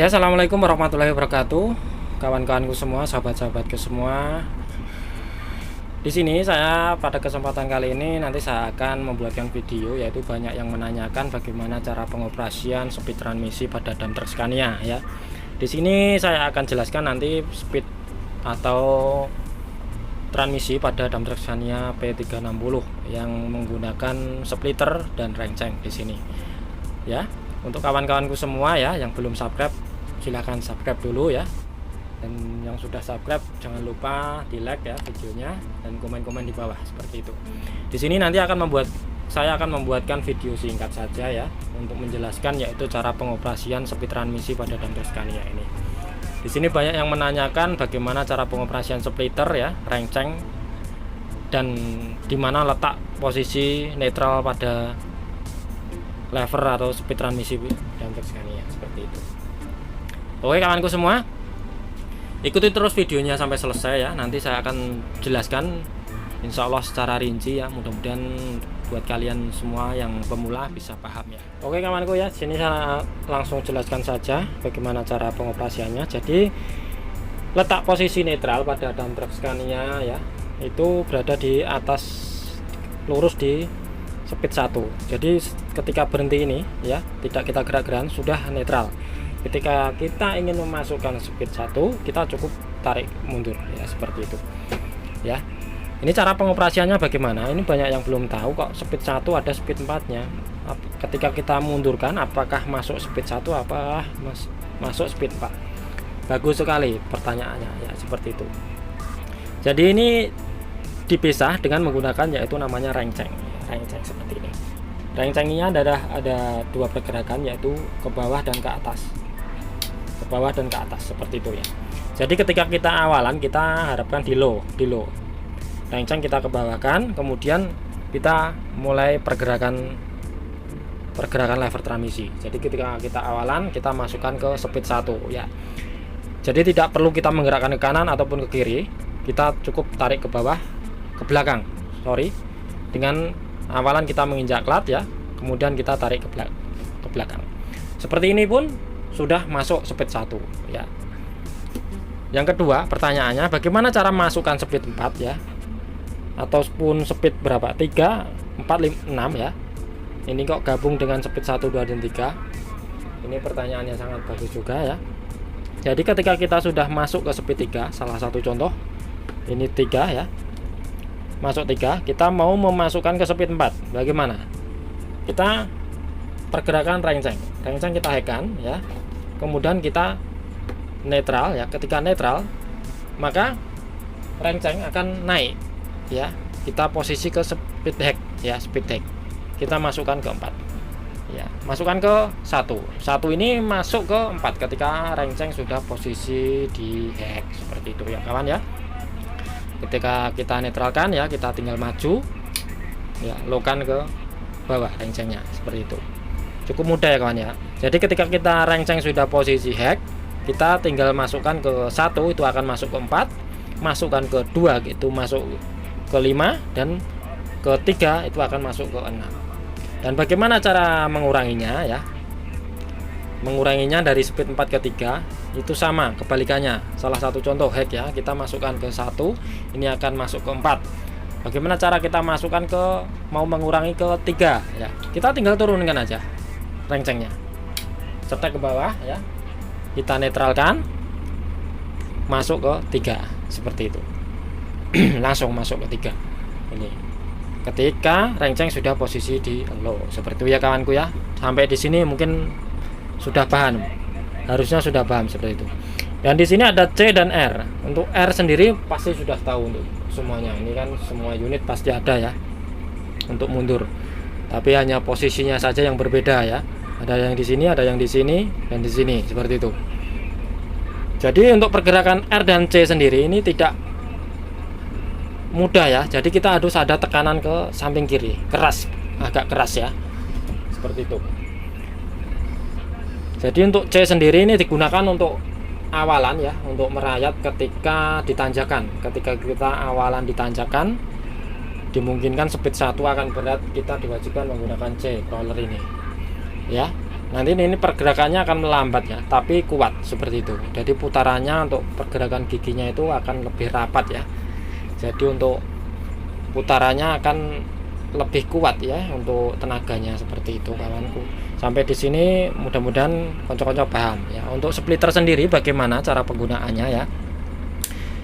Ya, assalamualaikum warahmatullahi wabarakatuh, kawan-kawanku semua, sahabat-sahabatku semua. Di sini saya pada kesempatan kali ini nanti saya akan membuatkan video, yaitu banyak yang menanyakan bagaimana cara pengoperasian speed transmisi pada dump truck Scania ya. Di sini saya akan jelaskan nanti speed atau transmisi pada dump truck Scania P360 yang menggunakan splitter dan renceng di sini. Ya, untuk kawan-kawanku semua ya yang belum subscribe, silahkan subscribe dulu ya, dan yang sudah subscribe jangan lupa di like ya videonya dan komen-komen di bawah seperti itu. Di sini nanti saya akan membuatkan video singkat saja ya untuk menjelaskan yaitu cara pengoperasian speed transmisi pada dump truck Scania ini. Di sini banyak yang menanyakan bagaimana cara pengoperasian splitter ya, renceng, dan di mana letak posisi netral pada lever atau speed transmisi dump truck Scania seperti itu. Oke kawanku semua, ikuti terus videonya sampai selesai ya. Nanti saya akan jelaskan insya Allah secara rinci ya. Mudah-mudahan buat kalian semua yang pemula bisa paham ya. Oke kawanku ya, sini saya langsung jelaskan saja bagaimana cara pengoperasiannya. Jadi letak posisi netral pada dump truck Scania ya, itu berada di atas lurus di speed 1. Jadi ketika berhenti ini ya, tidak kita gerak-gerak, sudah netral. Ketika kita ingin memasukkan speed 1, kita cukup tarik mundur ya, seperti itu ya. Ini cara pengoperasiannya bagaimana, ini banyak yang belum tahu kok. Speed 1 ada speed 4 nya. Ketika kita mundurkan, apakah masuk speed 1 apa masuk speed 4? Bagus sekali pertanyaannya ya, seperti itu. Jadi ini dipisah dengan menggunakan yaitu namanya renceng seperti ini. Rencengnya ada dua pergerakan, yaitu ke bawah dan ke atas, seperti itu ya. Jadi ketika kita awalan, kita harapkan di low, renceng kita ke bawahkan, kemudian kita mulai pergerakan lever transmisi. Jadi ketika kita awalan, kita masukkan ke speed 1 ya. Jadi tidak perlu kita menggerakkan ke kanan ataupun ke kiri, kita cukup tarik ke bawah, ke belakang, dengan awalan kita menginjak klat ya, kemudian kita tarik ke belakang. Seperti ini pun sudah masuk speed 1 ya. Yang kedua pertanyaannya, bagaimana cara masukkan speed 4 ya, ataupun speed berapa, 3, 4, 5, 6 ya. Ini kok gabung dengan speed 1, 2, dan 3. Ini pertanyaannya sangat bagus juga ya. Jadi ketika kita sudah masuk ke speed 3, salah satu contoh ini 3 ya, masuk 3, kita mau memasukkan ke speed 4. Bagaimana? Kita pergerakan renceng kita hekan ya, kemudian kita netral ya. Ketika netral, maka renceng akan naik ya. Kita posisi ke speed hack ya, kita masukkan ke 4 ya, masukkan ke 1 ini masuk ke 4 ketika renceng sudah posisi di hack, seperti itu ya kawan ya. Ketika kita netralkan ya, kita tinggal maju ya, lokan ke bawah rencengnya, seperti itu. Cukup mudah ya kawan ya. Jadi ketika kita renceng sudah posisi hack, kita tinggal masukkan ke 1, itu akan masuk ke 4, masukkan ke 2 itu masuk ke 5, dan ke 3 itu akan masuk ke 6. Dan bagaimana cara menguranginya ya? Menguranginya dari speed 4 ke 3 itu sama kebalikannya. Salah satu contoh hack ya, kita masukkan ke 1, ini akan masuk ke 4. Bagaimana cara kita masukkan ke, mau mengurangi ke 3 ya? Kita tinggal turunkan aja rencengnya, cetek ke bawah ya, kita netralkan, masuk ke 3 seperti itu. Langsung masuk ke 3 ini ketika renceng sudah posisi di low, seperti itu ya kawanku ya. Sampai di sini mungkin sudah paham, harusnya sudah paham seperti itu. Dan di sini ada C dan R. Untuk R sendiri pasti sudah tahu untuk semuanya. Ini kan semua unit pasti ada ya untuk mundur, tapi hanya posisinya saja yang berbeda ya. Ada yang di sini, ada yang di sini, dan di sini, seperti itu. Jadi untuk pergerakan R dan C sendiri ini tidak mudah ya. Jadi kita harus ada tekanan ke samping kiri, agak keras ya, seperti itu. Jadi untuk C sendiri ini digunakan untuk awalan ya, untuk merayat ketika ditanjakan. Ketika kita awalan ditanjakan, dimungkinkan speed 1 akan berat, kita diwajibkan menggunakan C crawler ini ya. nanti ini pergerakannya akan melambat ya, tapi kuat seperti itu. Jadi putarannya untuk pergerakan giginya itu akan lebih rapat ya. Jadi untuk putarannya akan lebih kuat ya untuk tenaganya, seperti itu kawanku. Sampai di sini mudah-mudahan konco-konco paham ya. Untuk splitter sendiri bagaimana cara penggunaannya ya.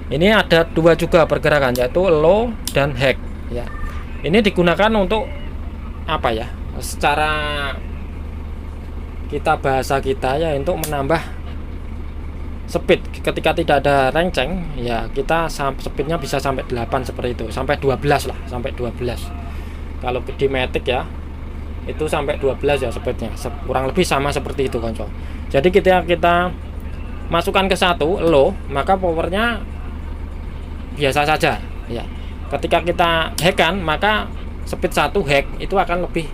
Ini ada dua juga pergerakan, yaitu low dan high ya. Ini digunakan untuk apa ya? Secara kita bahasa kita ya, untuk menambah speed ketika tidak ada renceng ya. Kita speednya bisa sampai 8 seperti itu, sampai 12 lah, sampai 12. Kalau di Matic ya itu sampai 12 ya speednya, kurang lebih sama seperti itu konco. Jadi kita masukkan ke satu low, maka powernya biasa saja ya. Ketika kita hack-kan, maka speed 1 hack itu akan lebih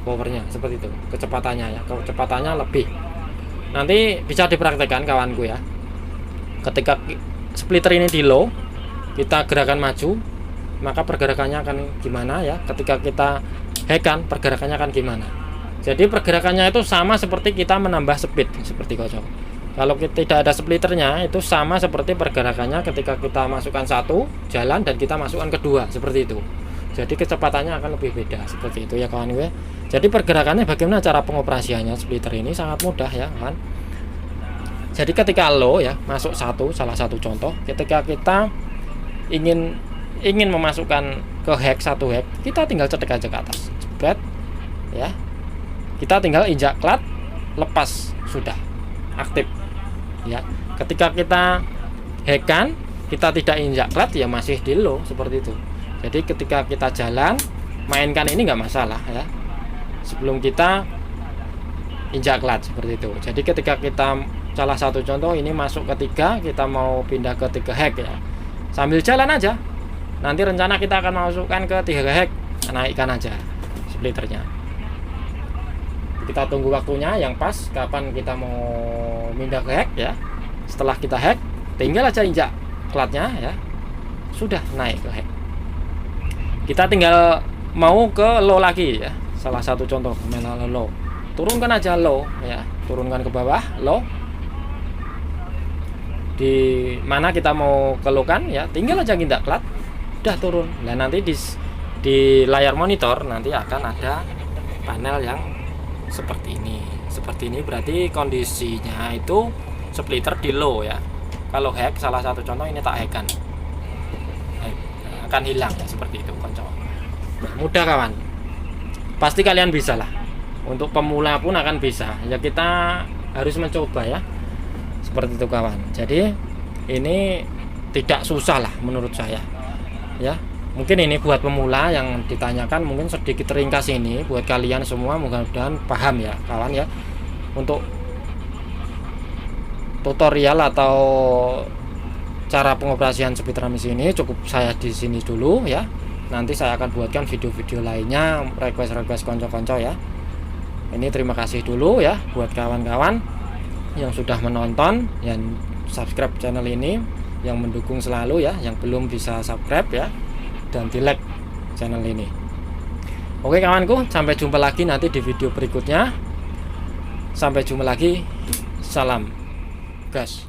powernya, seperti itu, kecepatannya ya, kecepatannya lebih. Nanti bisa dipraktekkan kawanku ya. Ketika splitter ini di low, kita gerakan maju, maka pergerakannya akan gimana ya. Ketika kita hack-kan, pergerakannya akan gimana. Jadi pergerakannya itu sama seperti kita menambah speed, seperti kocok. Kalau kita tidak ada splitternya, itu sama seperti pergerakannya ketika kita masukkan satu jalan dan kita masukkan kedua, seperti itu. Jadi kecepatannya akan lebih beda, seperti itu ya kawan gue. Jadi pergerakannya bagaimana cara pengoperasiannya splitter ini sangat mudah ya kan. Jadi ketika low ya, masuk satu, salah satu contoh, ketika kita ingin memasukkan ke hack, satu hack, kita tinggal cetek aja ke atas, jebret ya. Kita tinggal injak klat, lepas, sudah aktif ya. Ketika kita hack-kan, kita tidak injak klat ya, masih di low, seperti itu. Jadi ketika kita jalan, mainkan ini nggak masalah ya, sebelum kita injak klat, seperti itu. Jadi ketika kita, salah satu contoh ini masuk ketiga, kita mau pindah ke 3 hack ya, sambil jalan aja. Nanti rencana kita akan masukkan ke 3 hack, naikkan aja splitternya. Kita tunggu waktunya yang pas kapan kita mau pindah ke hack ya. Setelah kita hack, tinggal aja injak klatnya ya, sudah naik ke hack. Kita tinggal mau ke low lagi ya, salah satu contoh manual low, turunkan aja low ya, turunkan ke bawah low. Di mana kita mau ke low kan ya, tinggal aja gindak klat, udah turun. Nah nanti di layar monitor nanti akan ada panel yang seperti ini. Seperti ini berarti kondisinya itu splitter di low ya. Kalau hack, salah satu contoh ini tak hack-kan, akan hilang ya, seperti itu konco. Mudah kawan, pasti kalian bisa lah. Untuk pemula pun akan bisa ya, kita harus mencoba ya, seperti itu kawan. Jadi ini tidak susah lah menurut saya ya. Mungkin ini buat pemula yang ditanyakan, mungkin sedikit ringkas ini buat kalian semua, mudah-mudahan paham ya kawan ya. Untuk tutorial atau cara pengoperasian splitter mesin ini cukup saya di sini dulu ya. Nanti saya akan buatkan video-video lainnya, request konco-konco ya. Ini terima kasih dulu ya buat kawan-kawan yang sudah menonton, yang subscribe channel ini, yang mendukung selalu ya, yang belum bisa subscribe ya, dan di like channel ini. Oke kawanku, sampai jumpa lagi nanti di video berikutnya. Sampai jumpa lagi, salam gas.